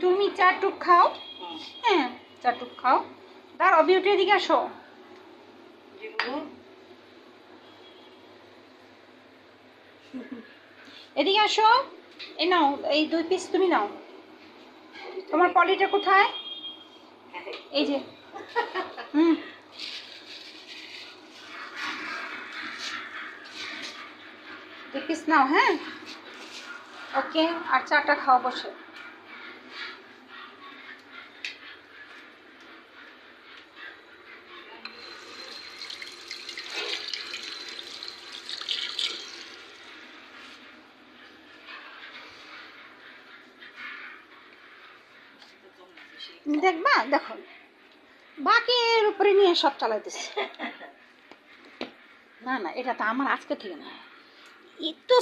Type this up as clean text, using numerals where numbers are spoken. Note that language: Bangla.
তুমি চাটুক খাও। হ্যাঁ, চাটুক খাও। দাঁড়াও, বিউটি এদিকে আসো। এদিকে আসো। এই নাও, এই 2 পিস তুমি নাও। তোমার পলিটা কোথায়? এই যে। 2 পিস নাও। হ্যাঁ, ওকে। আর চাটা খাও বসে। দেখবা, দেখো বাকির উপরে নিয়ে সব চালাইতেছে। না না, এটা তো আমার আজকে থেকে না, একটু